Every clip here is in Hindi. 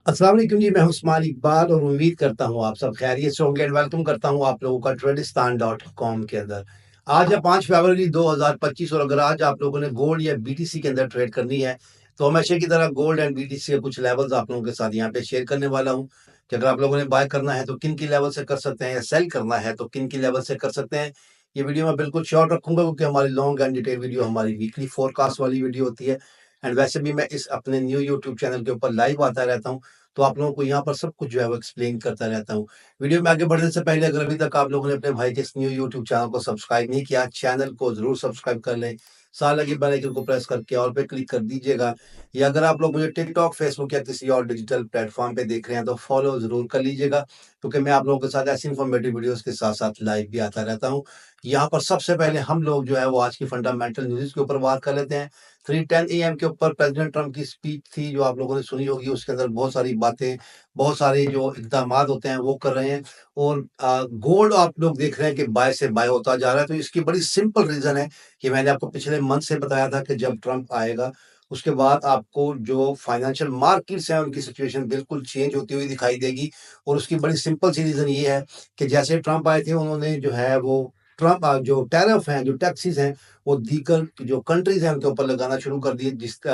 अस्सलाम वालेकुम जी, मैं हूं उस्मान इकबाल और उम्मीद करता हूं आप सब खैरियत से होंगे एंड वेलकम करता हूं आप लोगों का ट्रेडिस्तान.कॉम के अंदर। आज है 5 फरवरी 2025 और अगर आज आप लोगों ने गोल्ड या बीटीसी के अंदर ट्रेड करनी है, तो हमेशा की तरह गोल्ड एंड बीटीसी के कुछ लेवल्स आप लोगों के साथ यहाँ पे शेयर करने वाला हूँ, कि अगर आप लोगों ने बाय करना है तो किन-किन लेवल से कर सकते हैं या सेल करना है तो किन-किन लेवल से कर सकते हैं। ये वीडियो मैं बिल्कुल शॉर्ट रखूँगा क्योंकि हमारी लॉन्ग एंड डिटेल वीडियो हमारी वीकली फोरकास्ट वाली वीडियो होती है एंड वैसे भी मैं इस अपने न्यू यूट्यूब चैनल के ऊपर लाइव आता रहता हूँ। तो आप लोगों को यहाँ पर सब कुछ जो है वो एक्सप्लेन करता रहता हूँ। वीडियो में आगे बढ़ने से पहले अगर अभी तक आप लोगों ने अपने भाई के इस न्यू यूट्यूब चैनल को सब्सक्राइब नहीं किया, चैनल को ज़रूर सब्सक्राइब कर लें। साथ लगे बेल आइकन को प्रेस करके ऑल पे क्लिक कर दीजिएगा। या अगर आप लोग मुझे टिकटॉक, फेसबुक या किसी और डिजिटल प्लेटफ़ॉर्म पे देख रहे हैं तो फॉलो ज़रूर कर लीजिएगा, क्योंकि मैं आप लोगों के साथ ऐसी इन्फॉर्मेटिव वीडियोज़ के साथ-साथ लाइव भी आता रहता हूँ। यहाँ पर सबसे पहले हम लोग जो है वो आज की फंडामेंटल न्यूज़ के ऊपर बात कर लेते हैं। 3:10 एएम के ऊपर प्रेज़िडेंट ट्रंप की स्पीच थी जो आप लोगों ने सुनी होगी, उसके अंदर बहुत सारी बातें, बहुत सारे जो इक़दामात होते हैं वो कर रहे हैं और गोल्ड आप लोग देख रहे हैं कि बाय से बाय होता जा रहा है, तो इसकी बड़ी सिंपल रीज़न है कि मैंने आपको पिछले मंथ से बताया था कि जब ट्रंप आएगा, उसके बाद आपको जो फाइनेंशियल मार्केट्स हैं, उनकी सिचुएशन बिल्कुल चेंज होती हुई दिखाई देगी और उसकी बड़ी सिंपल सी रीज़न ये है कि जैसे ट्रंप आए थे, उन्होंने जो है वो जो टैरिफ हैं, जो टैक्सेस हैं, वो दीगर जो कंट्रीज़ हैं, उनके ऊपर लगाना शुरू कर दिए,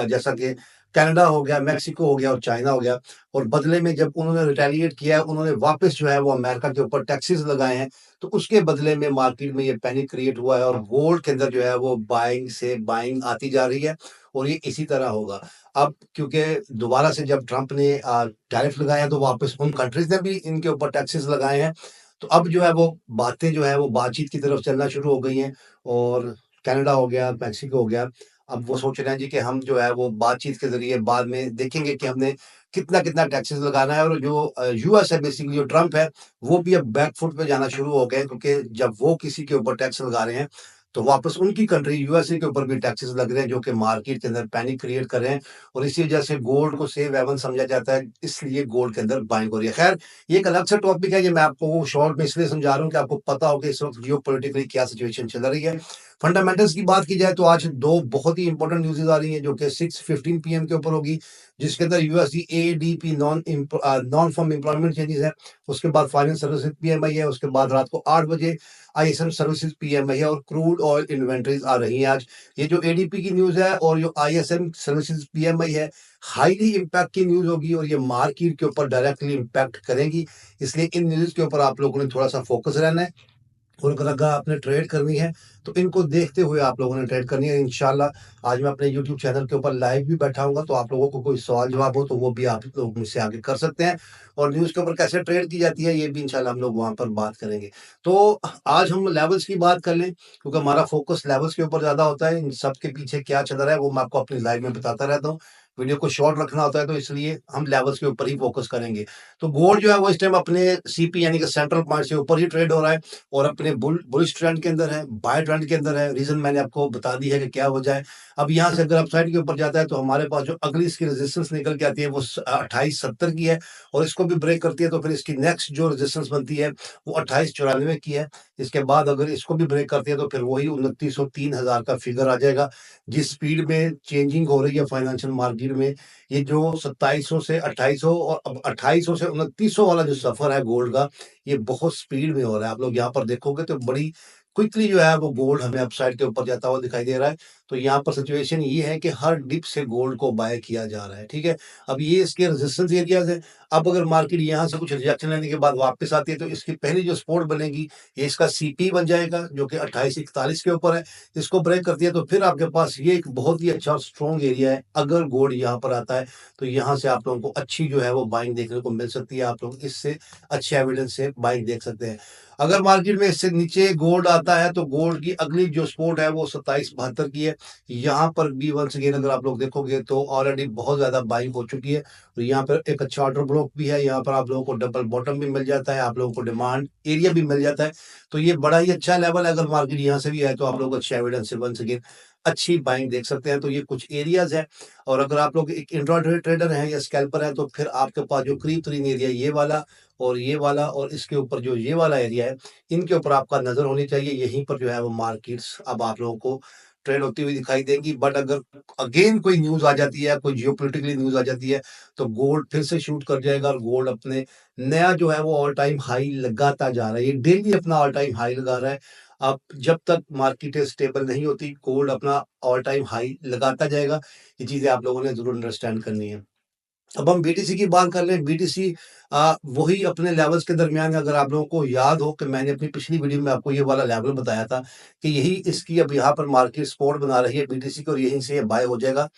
जैसा कि कनाडा हो गया, मेक्सिको हो गया और चाइना हो गया। और बदले में जब उन्होंने रिटेलिएट किया है, उन्होंने वापस जो है वो अमेरिका के ऊपर टैक्सेस लगाए हैं, तो उसके बदले में मार्केट में ये पैनिक क्रिएट हुआ है और गोल्ड के अंदर जो है वो बाइंग से बाइंग आती जा रही है और ये इसी तरह होगा। अब क्योंकि दोबारा से जब ट्रंप ने टैरिफ लगाए हैं, तो वापस उन कंट्रीज़ ने भी इनके ऊपर टैक्सेस लगाए हैं, तो अब जो है वो बातें जो है वो बातचीत की तरफ चलना शुरू हो गई हैं और कनाडा हो गया, मेक्सिको हो गया, अब वो सोच रहे हैं जी कि हम जो है वो बातचीत के ज़रिए बाद में देखेंगे कि हमने कितना-कितना टैक्सेस लगाना है और जो यूएस है बेसिकली जो ट्रंप है, वो भी अब बैक फुट पे जाना शुरू हो गए क्योंकि जब वो किसी के ऊपर टैक्स लगा रहे हैं, तो वापस उनकी कंट्री यूएसए के ऊपर भी टैक्सेस लग रहे हैं जो कि मार्केट के अंदर पैनिक क्रिएट कर रहे हैं और इसी वजह से गोल्ड को सेफ हेवन समझा जाता है, इसलिए गोल्ड के अंदर बाइंग हो रही है। खैर, ये एक अलग सा टॉपिक है, ये मैं आपको शॉर्ट में इसलिए समझा रहा हूँ कि आपको पता हो कि इस वक़्त जियोपॉलिटिकली क्या सिचुएशन चल रही है। फंडामेंटल्स की बात की जाए तो आज 2 बहुत ही इंपॉर्टेंट न्यूज़ेज़ आ रही हैं जो कि 6:15 पीएम के ऊपर होगी, जिसके अंदर USD ADP non farm employment changes है, उसके बाद फाइनेंस सर्विसेज पीएमआई है, उसके बाद रात को 8 बजे आईएसएम सर्विसेज पीएमआई है और क्रूड ऑयल इन्वेंटरीज आ रही हैं आज। ये जो एडीपी की न्यूज़ है और जो आईएसएम सर्विसेज पीएमआई है, हाईली इम्पैक्ट की न्यूज़ होगी और ये मार्केट के ऊपर डायरेक्टली इम्पैक्ट करेगी, इसलिए इन न्यूज़ के ऊपर आप लोगों ने थोड़ा-सा फोकस रहना है। और अगर आपने ट्रेड करनी है, तो इनको देखते हुए आप लोगों ने ट्रेड करनी है। इंशाल्लाह आज मैं अपने यूट्यूब चैनल के ऊपर लाइव भी बैठा हूँगा, तो आप लोगों को कोई सवाल-जवाब हो, तो वो भी आप लोग मुझसे आगे कर सकते हैं और न्यूज़ के ऊपर कैसे ट्रेड की जाती है, ये भी इंशाल्लाह हम लोग वहाँ पर बात करेंगे। तो आज हम लेवल्स की बात कर लें, क्योंकि हमारा फ़ोकस लेवल्स के ऊपर ज़्यादा होता है। इन सब के पीछे क्या चल रहा है, वो मैं आपको अपनी लाइव में बताता रहता हूँ। वीडियो को शॉर्ट रखना होता है, तो इसलिए हम लेवल्स के ऊपर ही फ़ोकस करेंगे। तो गोल्ड जो है, वो इस टाइम अपने सीपी यानी कि सेंट्रल पॉइंट से ऊपर ही ट्रेड हो रहा है। और अपने बुलिश ट्रेंड के अंदर है, बाय ट्रेंड के अंदर है। रीज़न मैंने आपको बता दी है कि क्या वजह है। अब यहाँ से अगर अपसाइड के ऊपर जाता है तो हमारे पास जो अगली इसकी रेजिस्टेंस निकल के आती है वो 2870 की है और इसको भी ब्रेक करती है तो फिर इसकी नेक्स्ट जो रेजिस्टेंस बनती है वो 2894 की है। इसके बाद अगर इसको भी ब्रेक करती है तो फिर वही 2900 3000 का फिगर आ जाएगा। जिस स्पीड में चेंजिंग हो रही है फाइनेंशियल मार्केट में, ये जो 2700 से 2800 और अब 2800 से 2900 वाला जो सफ़र है गोल्ड का, ये बहुत स्पीड में हो रहा है। आप लोग यहाँ पर देखोगे तो बड़ी क्विकली जो है वो गोल्ड हमें अपसाइड के ऊपर जाता हुआ दिखाई दे रहा है। तो यहाँ पर सिचुएशन ये है कि हर डिप से गोल्ड को बाय किया जा रहा है, ठीक है? अब ये इसके रेजिस्टेंस एरियाज़ हैं। अब अगर मार्केट यहाँ से कुछ रिजेक्शन लेने के बाद वापस आती है तो इसकी पहली जो सपोर्ट बनेगी, ये इसका सीपी बन जाएगा जो कि 2841 के ऊपर है। इसको ब्रेक करती है तो फिर आपके पास ये एक बहुत ही अच्छा और स्ट्रॉन्ग एरिया है। अगर गोल्ड यहाँ पर आता है, तो यहाँ से आप लोगों को अच्छी जो है वो बाइंग देखने को मिल सकती है। आप लोग इससे अच्छे एविडेंस से बाइंग देख सकते हैं। अगर मार्केट में इससे नीचे गोल्ड आता है तो गोल्ड की अगली जो सपोर्ट है वो 2772 की है। यहाँ पर भी वंस अगेन अगर आप लोग देखोगे तो ऑलरेडी बहुत ज़्यादा बाइंग हो चुकी है और यहाँ पर एक अच्छा ऑर्डर ब्लॉक भी है। यहाँ पर आप लोगों को डबल बॉटम भी मिल जाता है, आप लोगों को डिमांड एरिया भी मिल जाता है। तो ये बड़ा ही अच्छा लेवल है। अगर मार्केट यहाँ से भी आए तो आप लोग अच्छे एविडेंस से वंस अगेन अच्छी बाइंग देख सकते हैं। तो ये कुछ एरियाज़ हैं और अगर आप लोग एक इंट्राडे ट्रेडर हैं या स्कैल्पर हैं तो फिर आपके पास जो करीब-तरीन एरिया ये वाला और इसके ऊपर जो ये वाला एरिया है, इनके ऊपर आपका नज़र होनी चाहिए। यहीं पर जो है वो मार्केट्स अब आप लोगों को ट्रेड होती हुई दिखाई देंगी। बट अगर अगेन कोई न्यूज़ आ जाती है, कोई जियोपॉलिटिकली न्यूज़ आ जाती है, तो गोल्ड फिर से शूट कर जाएगा और गोल्ड अपने नया जो है वो ऑल टाइम हाई लगाता जा रहा है। ये डेली अपना ऑल टाइम हाई लगा रहा है। अब जब तक मार्केट स्टेबल नहीं होती, गोल्ड अपना ऑल टाइम हाई लगाता जाएगा। ये चीज़ें आप लोगों ने ज़रूर अंडरस्टैंड करनी है। अब हम बीटीसी की बात कर लें, बीटीसी वही अपने लेवल्स के दरमियान, अगर आप लोगों को याद हो कि मैंने अपनी पिछली वीडियो में आपको ये वाला लेवल बताया था कि यही इसकी अब यहाँ पर मार्केट सपोर्ट बना रही है बीटीसी को और यहीं से ये बाय हो जाएगा।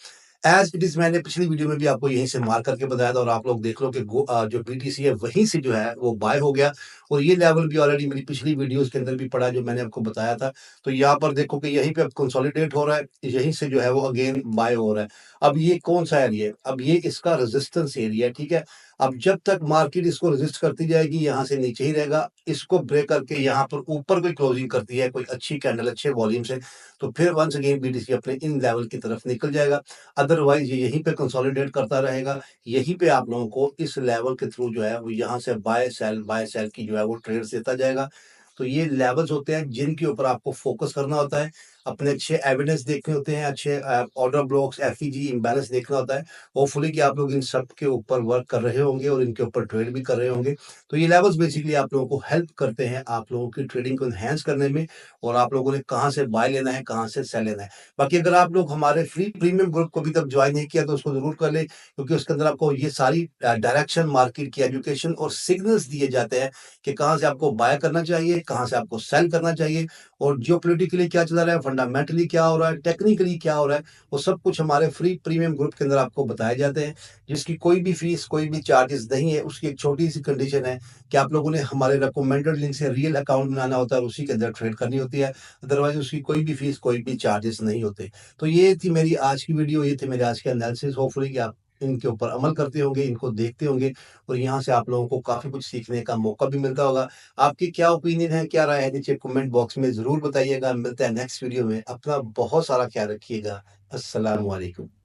एज़ इट इज़ मैंने पिछली वीडियो में भी आपको यहीं से मार्क करके बताया था और आप लोग देख लो कि जो बीटीसी है वहीं से जो है वो बाय हो गया और ये लेवल भी ऑलरेडी मेरी पिछली वीडियोज़ के अंदर भी पड़ा है जो मैंने आपको बताया था। तो यहाँ पर देखो कि यहीं पे अब कंसोलिडेट हो रहा है, यहीं से जो है वो अगेन बाय हो रहा है। अब ये कौन-सा एरिया है? अब ये इसका रेजिस्टेंस एरिया है, ठीक है? अब जब तक मार्केट इसको रेजिस्ट करती जाएगी, यहाँ से नीचे ही रहेगा। इसको ब्रेक करके यहाँ पर ऊपर कोई क्लोजिंग करती है, कोई अच्छी कैंडल अच्छे वॉल्यूम से, तो फिर वन्स अगेन बीटीसी अपने इन लेवल की तरफ निकल जाएगा। अदरवाइज़ ये यहीं पे कंसोलिडेट करता रहेगा। यहीं पे आप लोगों को इस लेवल के थ्रू जो है वो यहाँ से बाय सेल की जो है वो ट्रेड्स देता जाएगा। तो ये लेवल्स होते हैं जिनके ऊपर आपको फ़ोकस करना होता है। अपने अच्छे एविडेंस देखने होते हैं, अच्छे ऑर्डर ब्लॉक्स, एफईजी इम्बैलेंस देखना होता है। होपफुली कि आप लोग इन सब के ऊपर वर्क कर रहे होंगे और इनके ऊपर ट्रेड भी कर रहे होंगे। तो ये लेवल्स बेसिकली आप लोगों को हेल्प करते हैं आप लोगों की ट्रेडिंग को एनहांस करने में और आप लोगों ने कहाँ से बाय लेना है, कहाँ से सेल लेना है। बाकी अगर आप लोग हमारे फ्री प्रीमियम ग्रुप को अभी तक ज्वाइन नहीं किया तो उसको ज़रूर कर लें, क्योंकि उसके अंदर आपको ये सारी डायरेक्शन, मार्केट की एजुकेशन और सिग्नल्स दिए जाते हैं कि कहाँ से आपको बाय करना चाहिए, कहाँ से आपको सेल करना चाहिए और जियोपॉलिटिकली क्या चल रहा है, फंडामेंटली क्या हो रहा है, टेक्निकली क्या हो रहा है, वो सब कुछ हमारे फ्री प्रीमियम ग्रुप के अंदर आपको बताए जाते हैं, जिसकी कोई भी फीस, कोई भी चार्जेस नहीं है। उसकी एक छोटी-सी कंडीशन है कि आप लोगों ने हमारे रिकमेंडेड लिंक से रियल अकाउंट बनाना होता है और उसी के अंदर ट्रेड करनी होती है। अदरवाइज़ उसकी कोई भी फीस, कोई भी चार्जेस नहीं होते। तो ये थी मेरी आज की वीडियो, ये थे मेरे आज के एनालिसिस। होपफुली कि आप इनके ऊपर अमल करते होंगे, इनको देखते होंगे और यहाँ से आप लोगों को काफ़ी कुछ सीखने का मौका भी मिलता होगा। आपकी क्या ओपिनियन है, क्या राय है, नीचे कमेंट बॉक्स में ज़रूर बताइएगा। मिलते हैं नेक्स्ट वीडियो में। अपना बहुत सारा ख्याल रखिएगा। अस्सलामु अलैकुम।